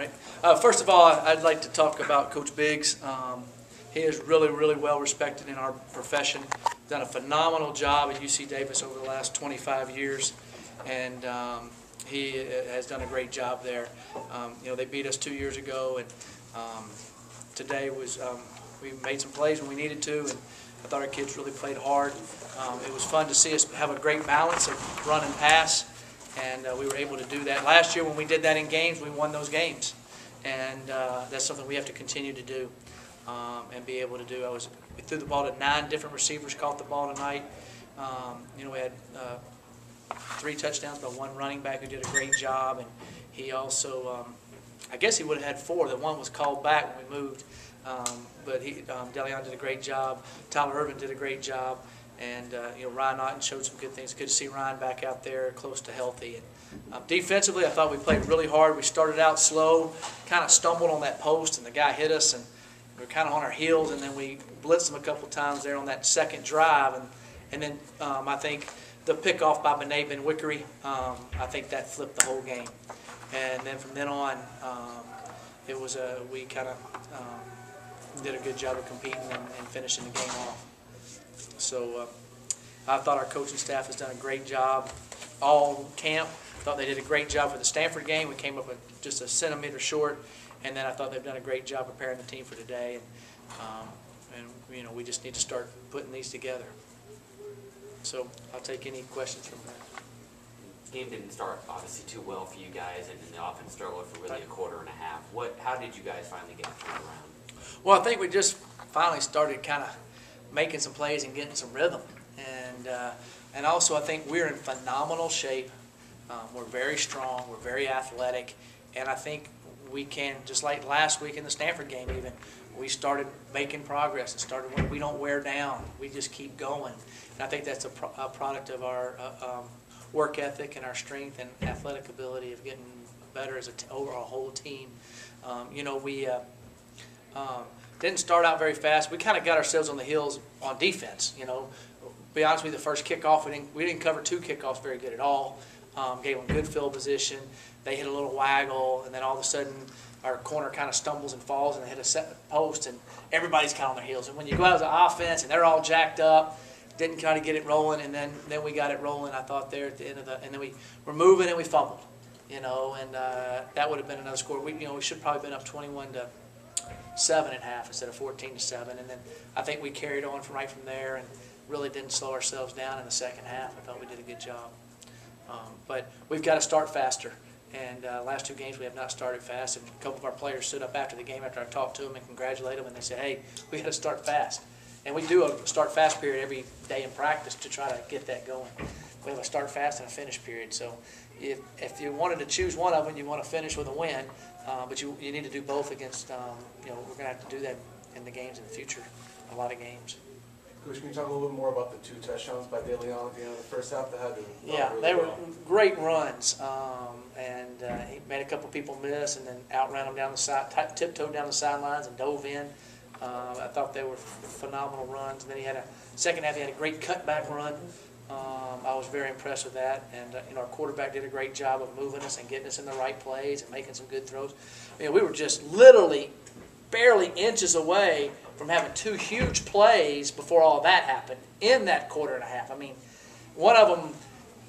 right. First of all, I'd like to talk about Coach Biggs. He is really, really well respected in our profession. Done a phenomenal job at UC Davis over the last 25 years, and he has done a great job there. They beat us 2 years ago, and today was we made some plays when we needed to, and I thought our kids really played hard. It was fun to see us have a great balance of run and pass, and we were able to do that. Last year when we did that in games, we won those games, and that's something we have to continue to do and be able to do. We threw the ball to 9 different receivers, caught the ball tonight. We had 3 touchdowns by 1 running back who did a great job, and he also, I guess he would have had 4. The one was called back when we moved, but DeLeon did a great job. Tyler Irvin did a great job, and Ryan Otten showed some good things. Good to see Ryan back out there, close to healthy. And defensively, I thought we played really hard. We started out slow, kind of stumbled on that post, and the guy hit us, and we were kind of on our heels, and then we blitzed him a couple times there on that second drive, and then I think the pickoff by Benet Ben Wickery, I think that flipped the whole game. And then from then on, it was we kind of did a good job of competing and finishing the game off. So I thought our coaching staff has done a great job all camp. I thought they did a great job for the Stanford game. We came up with just a centimeter short, and then I thought they've done a great job preparing the team for today. And we just need to start putting these together. So I'll take any questions from that. The game didn't start obviously too well for you guys, and the offense struggled for really a quarter and a half. How did you guys finally get turned around? Well, I think we just finally started kind of making some plays and getting some rhythm, and also I think we're in phenomenal shape. We're very strong. We're very athletic, and I think we can, just like last week in the Stanford game even, we started making progress and started when we don't wear down. We just keep going. And I think that's a product of our work ethic and our strength and athletic ability of getting better as over our whole team. We didn't start out very fast. We kind of got ourselves on the heels on defense. Be honest with you, the first kickoff we didn't cover 2 kickoffs very good at all. Gave them good field position. They hit a little waggle, and then all of a sudden our corner kind of stumbles and falls and hit a set post, and everybody's kind of on their heels. And when you go out as an offense and they're all jacked up, didn't kind of get it rolling, and then we got it rolling, I thought, there at the end of and then we were moving and we fumbled, and that would have been another score. We should probably been up 21-7 at half instead of 14-7, and then I think we carried on right from there and really didn't slow ourselves down in the second half. I thought we did a good job. But we've got to start faster. And last 2 games we have not started fast. And a couple of our players stood up after the game after I talked to them and congratulated them, and they said, "Hey, we got to start fast." And we do a start fast period every day in practice to try to get that going. We have a start fast and a finish period. So if you wanted to choose one of them, you want to finish with a win. But you need to do both against. We're going to have to do that in the games in the future. A lot of games. Coach, can you talk a little bit more about the 2 touchdowns by DeLeon at the end of the first half that had to really they were great runs, and he made a couple people miss, and then outran them down the side, tiptoed down the sidelines and dove in. I thought they were phenomenal runs. And then he had second half. He had a great cutback run. I was very impressed with that, and our quarterback did a great job of moving us and getting us in the right plays and making some good throws. We were just literally barely inches away from having 2 huge plays before all that happened in that quarter and a half. One of them,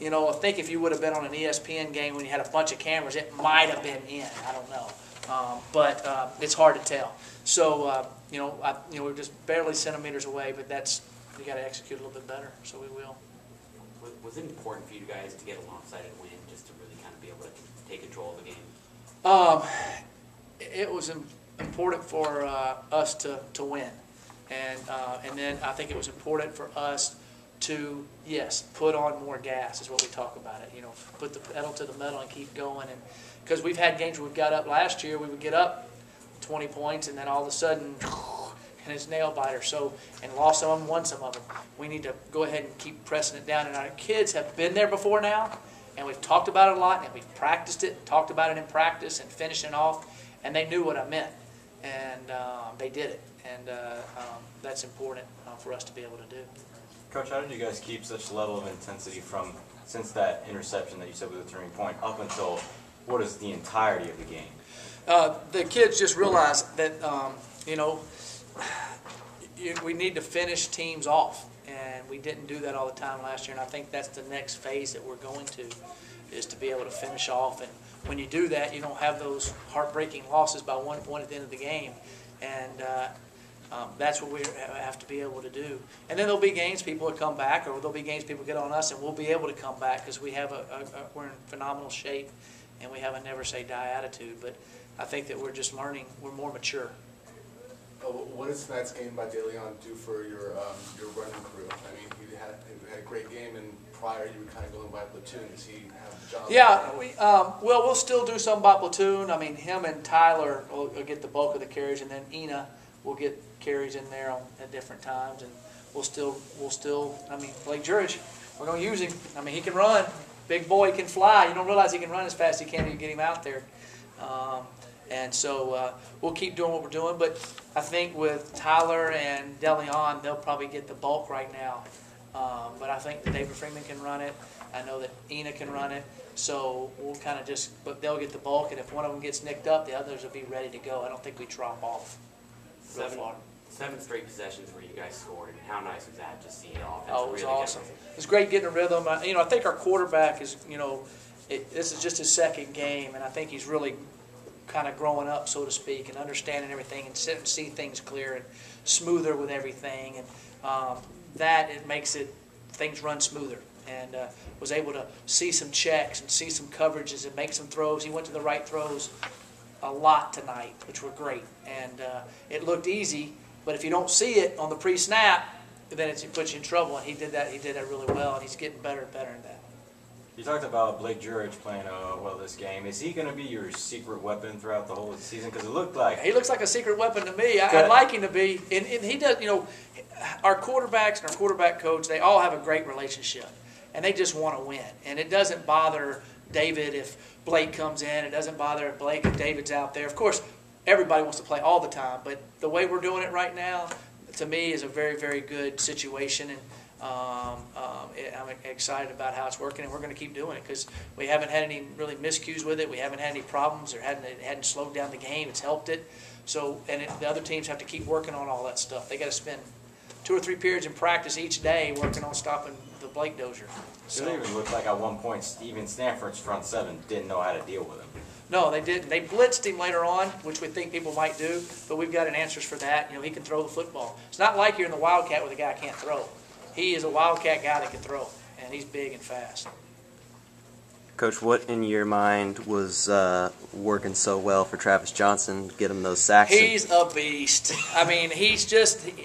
I think if you would have been on an ESPN game when you had a bunch of cameras, it might have been in. I don't know, but it's hard to tell. So we're just barely centimeters away, but we got to execute a little bit better. So we will. Was it important for you guys to get a lopsided win just to really kind of be able to take control of the game? It was important for us to win, and then I think it was important for us to put on more gas is what we talk about it. Put the pedal to the metal and keep going, and because we've had games where we got up last year, we would get up 20 points and then all of a sudden and it's nail biter. So and lost some of them, won some of them. We need to go ahead and keep pressing it down, and our kids have been there before now, and we've talked about it a lot, and we've practiced it, talked about it in practice and finishing off, and they knew what I meant. And they did it, and that's important for us to be able to do. Coach, how did you guys keep such a level of intensity since that interception that you said was a turning point up until what is the entirety of the game? The kids just realize that, we need to finish teams off. And we didn't do that all the time last year. And I think that's the next phase that we're going to, is to be able to finish off. And when you do that, you don't have those heartbreaking losses by 1 point at the end of the game. And that's what we have to be able to do. And then there'll be games people will come back, or there'll be games people get on us, and we'll be able to come back because we have we're in phenomenal shape, and we have a never say die attitude. But I think that we're just learning. We're more mature. What does tonight's game by De Leon do for your running crew? I mean, you had a great game, and prior you were kind of going by platoon. Does he have the job? Yeah, we'll still do some by platoon. I mean, him and Tyler will get the bulk of the carries, and then Ina will get carries in there at different times, and we'll still. I mean, Blake Jurich, we're going to use him. I mean, he can run, big boy, can fly. You don't realize he can run as fast as he can when you get him out there. And so we'll keep doing what we're doing. But I think with Tyler and DeLeon, they'll probably get the bulk right now. But I think that David Freeman can run it. I know that Ina can run it. So we'll kind of but they'll get the bulk. And if one of them gets nicked up, the others will be ready to go. I don't think we drop off real far. 7 straight possessions where you guys scored, and how nice was that to see the offense? Oh, it was really awesome. get It was great getting a rhythm. I think our quarterback is, this is just his second game, and I think he's really kind of growing up, so to speak, and understanding everything and see things clear and smoother with everything. And that it makes things run smoother. And was able to see some checks and see some coverages and make some throws. He went to the right throws a lot tonight, which were great. And it looked easy, but if you don't see it on the pre-snap, then it puts you in trouble. And he did that really well, and he's getting better and better at that. You talked about Blake Jurich playing well this game. Is he going to be your secret weapon throughout the whole season? Because it looked like he looks like a secret weapon to me. I'd like him to be, and he does. Our quarterbacks and our quarterback coach, they all have a great relationship, and they just want to win. And it doesn't bother David if Blake comes in. It doesn't bother Blake if David's out there. Of course, everybody wants to play all the time, but the way we're doing it right now, to me, is a very, very good situation. And I'm excited about how it's working, and we're going to keep doing it because we haven't had any really miscues with it. We haven't had any problems, or it hadn't slowed down the game. It's helped it. So, the other teams have to keep working on all that stuff. They got to spend 2 or 3 periods in practice each day working on stopping the Blake Dozier. So it even looked like at one point even Stanford's front seven didn't know how to deal with him. No, they didn't. They blitzed him later on, which we think people might do, but we've got answers for that. He can throw the football. It's not like you're in the Wildcat where the guy can't throw. He is a Wildcat guy that can throw, and he's big and fast. Coach, what in your mind was working so well for Travis Johnson, get him those sacks? He's a beast. I mean,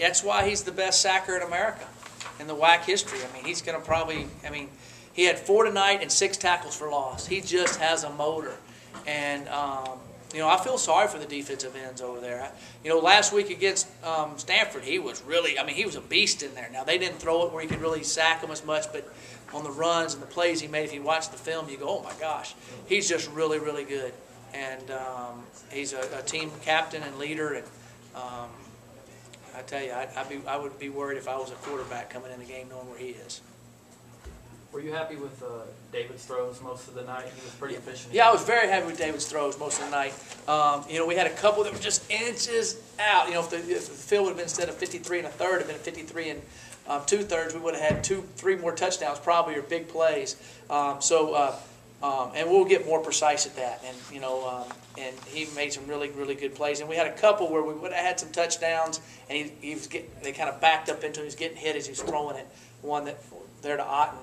that's why he's the best sacker in America in the WAC history. I mean, he's going to probably, he had 4 tonight and 6 tackles for loss. He just has a motor. And, I feel sorry for the defensive ends over there. Last week against Stanford, he was really, he was a beast in there. Now, they didn't throw it where he could really sack him as much, but on the runs and the plays he made, if you watch the film, you go, oh, my gosh. He's just really, really good. And he's a team captain and leader. And I tell you, I would be worried if I was a quarterback coming in the game knowing where he is. Were you happy with David's throws most of the night? He was pretty efficient. Yeah, I was very happy with David's throws most of the night. We had a couple that were just inches out. If the field would have been, instead of 53 1/3, had been 53 2/3, we would have had 3 more touchdowns probably, or big plays. And we'll get more precise at that. And he made some really, really good plays. And we had a couple where we would have had some touchdowns, and they kind of backed up into him. He was getting hit as he was throwing it. One that there to Otten.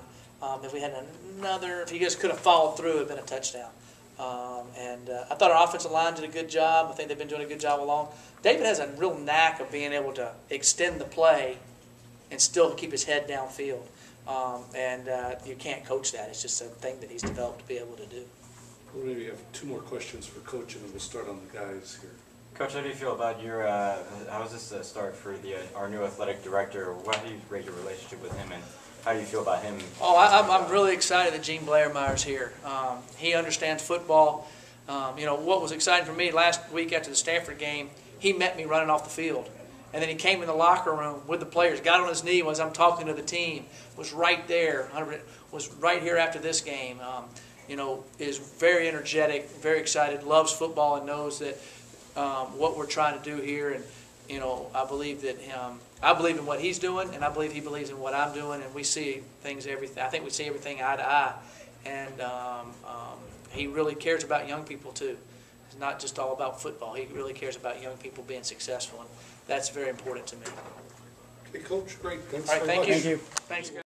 If we had another, if he just could have followed through, it would have been a touchdown. I thought our offensive line did a good job. I think they've been doing a good job along. David has a real knack of being able to extend the play and still keep his head downfield. You can't coach that. It's just a thing that he's developed to be able to do. We'll maybe have 2 more questions for Coach, and then we'll start on the guys here. Coach, how do you feel about your, how was this start for our new athletic director? How do you rate your relationship with him, and how do you feel about him? Oh, I'm really excited that Gene Blairmeyer's here. He understands football. What was exciting for me last week after the Stanford game, he met me running off the field. And then he came in the locker room with the players, got on his knee as I'm talking to the team, was right there, was right here after this game. is very energetic, very excited, loves football, and knows that what we're trying to do here. And I believe in what he's doing, and I believe he believes in what I'm doing, and we see things, everything. I think we see everything eye to eye, and he really cares about young people too. It's not just all about football. He really cares about young people being successful, and that's very important to me. Okay, Coach, great. Thanks All right, very thank much. you. Thanks, guys.